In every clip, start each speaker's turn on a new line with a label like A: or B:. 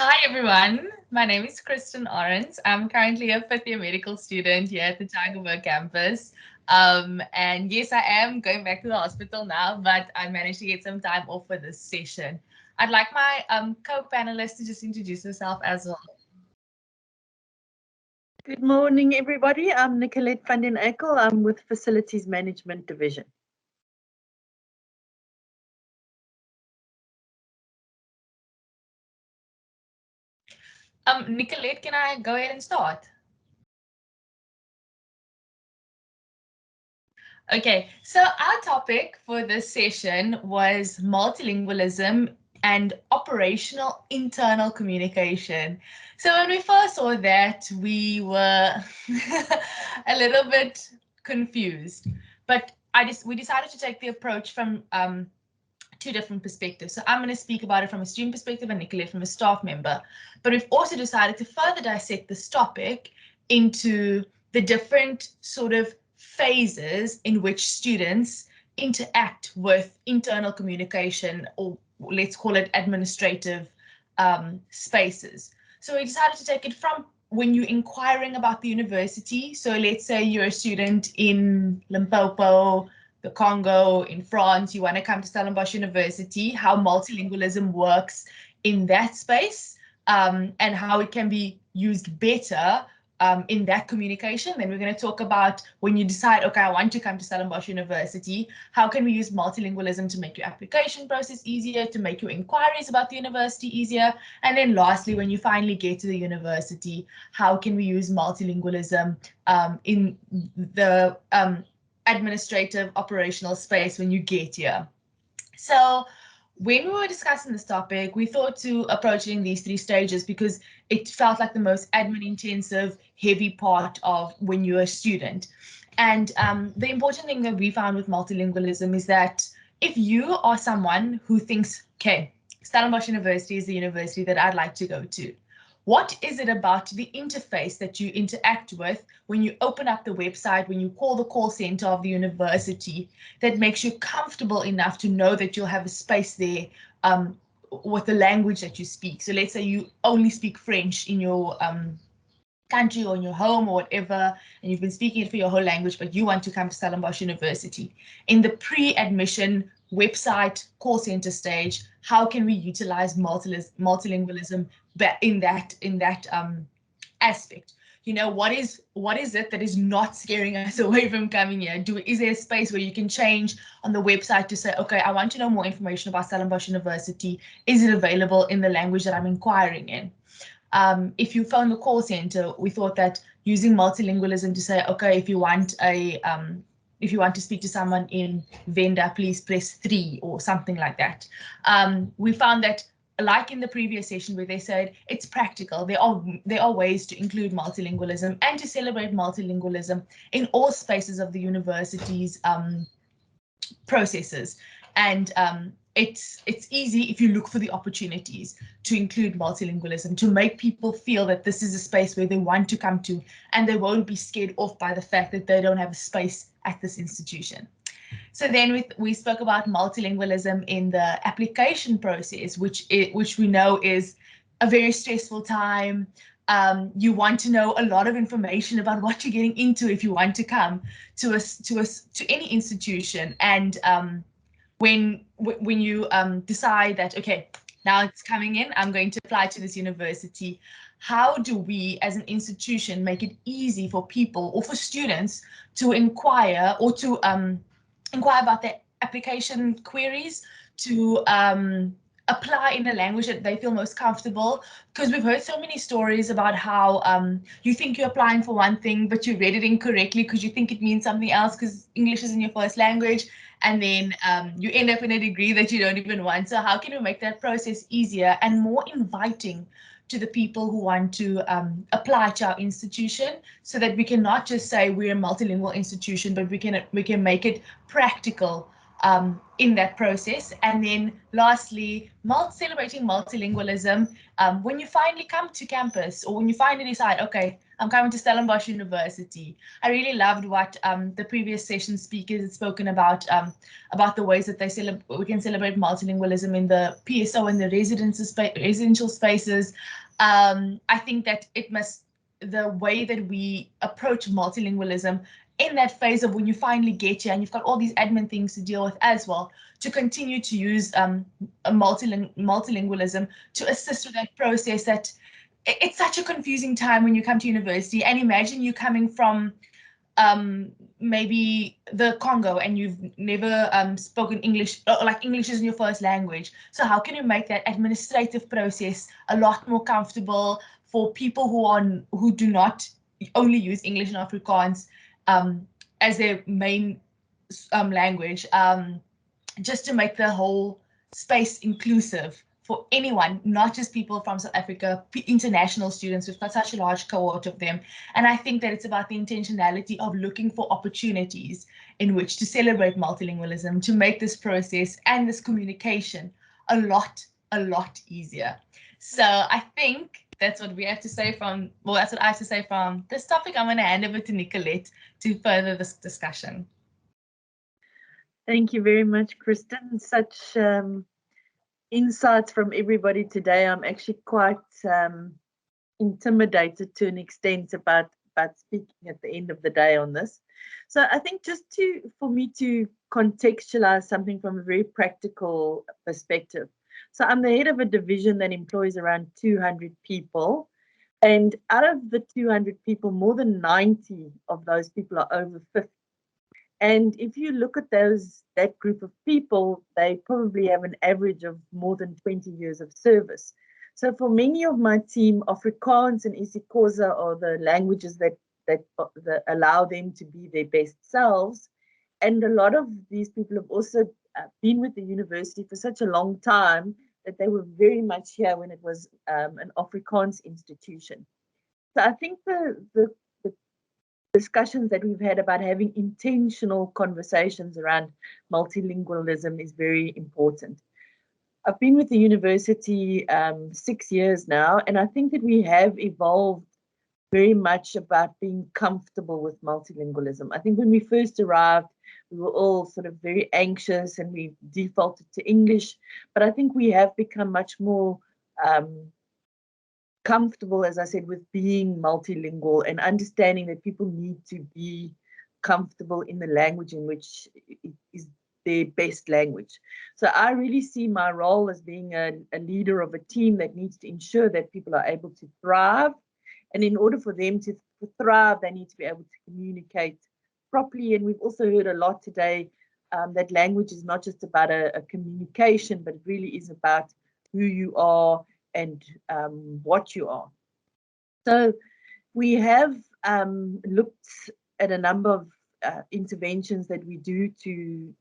A: Hi everyone, my name is Kristin Arends. I'm currently a fifth year medical student here at the Tygerberg campus. And yes, I am going back to the hospital now, but I managed to get some time off for this session. I'd like my co-panelists to just introduce herself as well.
B: Good morning, everybody. I'm Nicolette van den Eijkel. I'm with Facilities Management Division.
A: Nicolette, can I go ahead and start? Okay, so our topic for this session was multilingualism and operational internal communication. So when we first saw that, we were a little bit confused, but we decided to take the approach from two different perspectives. So I'm going to speak about it from a student perspective and Nicolette from a staff member. But we've also decided to further dissect this topic into the different sort of phases in which students interact with internal communication, or let's call it administrative spaces. So we decided to take it from when you're inquiring about the university. So let's say you're a student in Limpopo, the Congo, in France, you want to come to Stellenbosch University, how multilingualism works in that space, and how it can be used better in that communication. Then we're going to talk about when you decide, okay, I want to come to Stellenbosch University, how can we use multilingualism to make your application process easier, to make your inquiries about the university easier? And then lastly, when you finally get to the university, how can we use multilingualism in the administrative operational space when you get here? So when we were discussing this topic, we thought to approach it in these three stages because it felt like the most admin intensive, heavy part of when you're a student. And the important thing that we found with multilingualism is that if you are someone who thinks, okay, Stellenbosch University is the university that I'd like to go to, what is it about the interface that you interact with when you open up the website, when you call the call center of the university, that makes you comfortable enough to know that you'll have a space there with the language that you speak? So let's say you only speak French in your country or in your home or whatever, and you've been speaking it for your whole language, but you want to come to Stellenbosch University. In the pre-admission website call center stage, how can we utilize multilingualism in that aspect? You know, what is it that is not scaring us away from coming here? Is there a space where you can change on the website to say, okay, I want to know more information about Stellenbosch University. Is it available in the language that I'm inquiring in? If you phone the call center, we thought that using multilingualism to say, okay, if you want to speak to someone in Venda, please press 3 or something like that. We found that, like in the previous session where they said it's practical, there are ways to include multilingualism and to celebrate multilingualism in all spaces of the university's processes. And it's easy if you look for the opportunities to include multilingualism, to make people feel that this is a space where they want to come to and they won't be scared off by the fact that they don't have a space at this institution. So then we spoke about multilingualism in the application process, which we know is a very stressful time. You want to know a lot of information about what you're getting into if you want to come to any institution. And when you decide that, okay, now it's coming in, I'm going to apply to this university, how do we as an institution make it easy for people or for students to inquire or to inquire about their application queries, to apply in a language that they feel most comfortable? Because we've heard so many stories about how you think you're applying for one thing, but you read it incorrectly because you think it means something else because English isn't your first language, and then you end up in a degree that you don't even want. So how can we make that process easier and more inviting to the people who want to apply to our institution, so that we can not just say we're a multilingual institution, but we can make it practical in that process. And then lastly, celebrating multilingualism when you finally come to campus, or when you finally decide, okay, I'm coming to Stellenbosch University. I really loved what the previous session speakers had spoken about the ways that we can celebrate multilingualism in the PSO and the residential spaces. I think that the way that we approach multilingualism in that phase of when you finally get here and you've got all these admin things to deal with as well, to continue to use multilingualism to assist with that process. That it's such a confusing time when you come to university, and imagine you coming from maybe the Congo and you've never spoken English, or like English isn't your first language. So how can you make that administrative process a lot more comfortable for people who do not only use English and Afrikaans as their main language, just to make the whole space inclusive for anyone, not just people from South Africa, international students. We've got such a large cohort of them. And I think that it's about the intentionality of looking for opportunities in which to celebrate multilingualism, to make this process and this communication a lot easier. So I think that's what we have to say that's what I have to say from this topic. I'm going to hand over to Nicolette to further this discussion.
B: Thank you very much, Kristin. Such insights from everybody today. I'm actually quite intimidated to an extent about speaking at the end of the day on this. So I think just for me to contextualize something from a very practical perspective. So I'm the head of a division that employs around 200 people. And out of the 200 people, more than 90 of those people are over 50. And if you look at that group of people, they probably have an average of more than 20 years of service. So for many of my team, Afrikaans and isiXhosa are the languages that allow them to be their best selves. And a lot of these people have also been with the university for such a long time that they were very much here when it was an Afrikaans institution. So I think the discussions that we've had about having intentional conversations around multilingualism is very important. I've been with the university 6 years now, and I think that we have evolved very much about being comfortable with multilingualism. I think when we first arrived, we were all sort of very anxious and we defaulted to English, but I think we have become much more comfortable, as I said, with being multilingual and understanding that people need to be comfortable in the language in which is their best language. So I really see my role as being a leader of a team that needs to ensure that people are able to thrive. And in order for them to thrive, they need to be able to communicate properly. And we've also heard a lot today that language is not just about a communication, but it really is about who you are and what you are. So we have looked at a number of interventions that we do to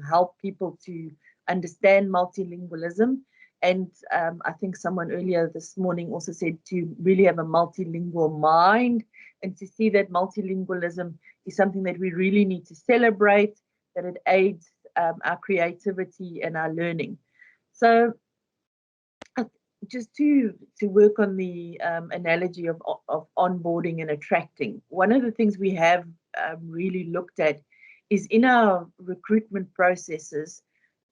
B: help people to understand multilingualism. And I think someone earlier this morning also said to really have a multilingual mind and to see that multilingualism is something that we really need to celebrate, that it aids our creativity and our learning. So just to work on the analogy of onboarding and attracting, one of the things we have really looked at is in our recruitment processes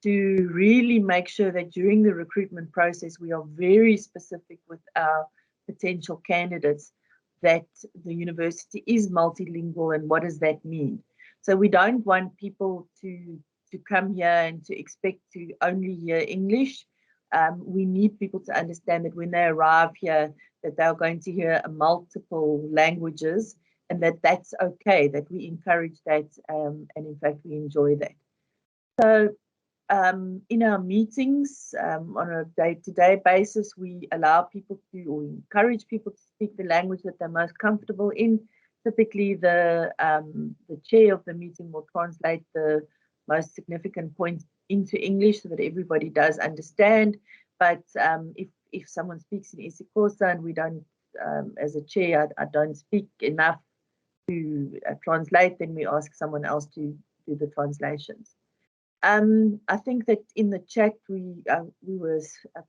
B: to really make sure that during the recruitment process we are very specific with our potential candidates that the university is multilingual and what does that mean. So we don't want people to come here and to expect to only hear English. We need people to understand that when they arrive here that they're going to hear multiple languages and that that's okay, that we encourage that and in fact we enjoy that. So in our meetings on a day-to-day basis, we allow people to, or encourage people to speak the language that they're most comfortable in. Typically the chair of the meeting will translate the most significant points into English so that everybody does understand. But if someone speaks in isiXhosa and we don't, as a chair, I don't speak enough to translate, then we ask someone else to do the translations. I think that in the chat we were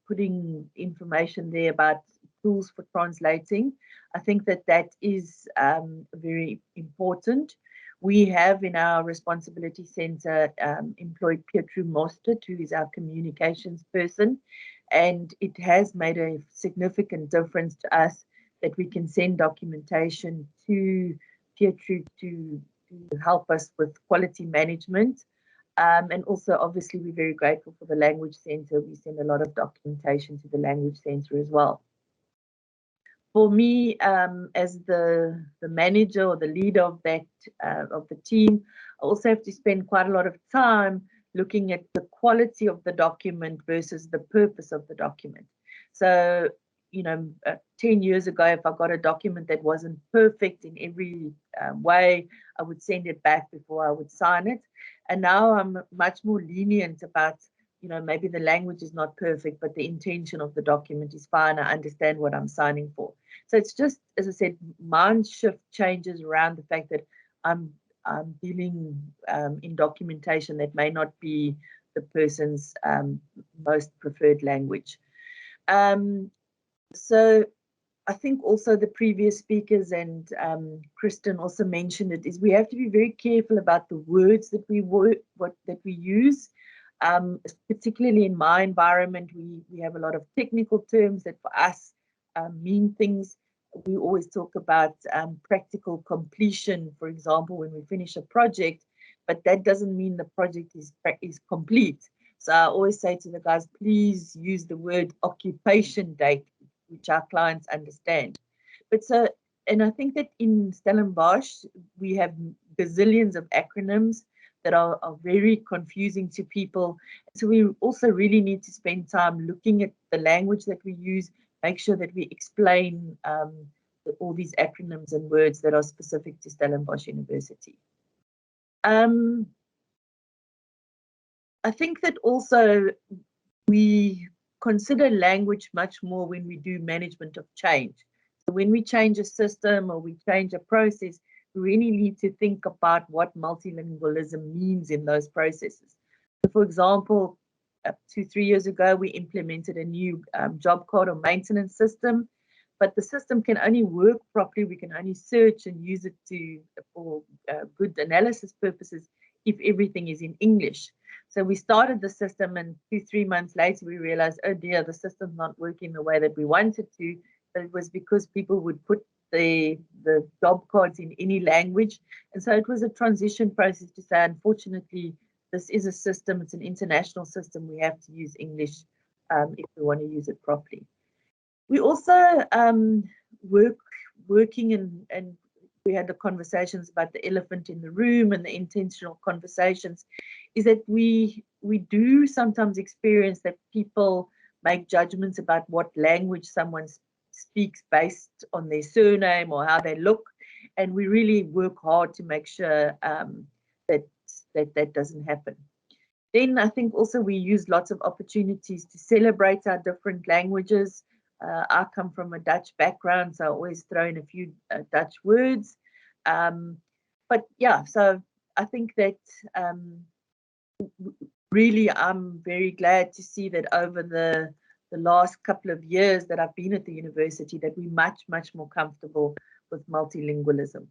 B: putting information there about tools for translating. I think that that is very important. We have in our responsibility center employed Pietru Mostert, who is our communications person, and it has made a significant difference to us that we can send documentation to Pietru to help us with quality management. And also, obviously, we're very grateful for the Language Centre. We send a lot of documentation to the Language Centre as well. For me, as the manager or the leader of that of the team, I also have to spend quite a lot of time looking at the quality of the document versus the purpose of the document. So, you know, 10 years ago, if I got a document that wasn't perfect in every way, I would send it back before I would sign it. And now I'm much more lenient about, you know, maybe the language is not perfect, but the intention of the document is fine. I understand what I'm signing for. So it's just, as I said, mind shift changes around the fact that I'm dealing in documentation that may not be the person's most preferred language. So I think also the previous speakers and Kristin also mentioned it, is we have to be very careful about the words that we use. Particularly in my environment, we have a lot of technical terms that for us mean things. We always talk about practical completion, for example, when we finish a project, but that doesn't mean the project is complete. So I always say to the guys, please use the word occupation date, which our clients understand. But so, and I think that in Stellenbosch, we have gazillions of acronyms that are very confusing to people. So we also really need to spend time looking at the language that we use, make sure that we explain all these acronyms and words that are specific to Stellenbosch University. I think that also we consider language much more when we do management of change. So when we change a system or we change a process, we really need to think about what multilingualism means in those processes. So for example, 2-3 years ago, we implemented a new job card or maintenance system, but the system can only work properly. We can only search and use it for good analysis purposes if everything is in English. So we started the system, and 2-3 months later, we realized, oh dear, the system's not working the way that we wanted to. But it was because people would put the job cards in any language. And so it was a transition process to say, unfortunately, this is a system, it's an international system. We have to use English if we want to use it properly. We also working and we had the conversations about the elephant in the room and the intentional conversations, is that we do sometimes experience that people make judgments about what language someone speaks based on their surname or how they look, and we really work hard to make sure that doesn't happen. Then I think also we use lots of opportunities to celebrate our different languages. I come from a Dutch background, so I always throw in a few Dutch words. But yeah, so I think that really I'm very glad to see that over the last couple of years that I've been at the university, that we're much more comfortable with multilingualism.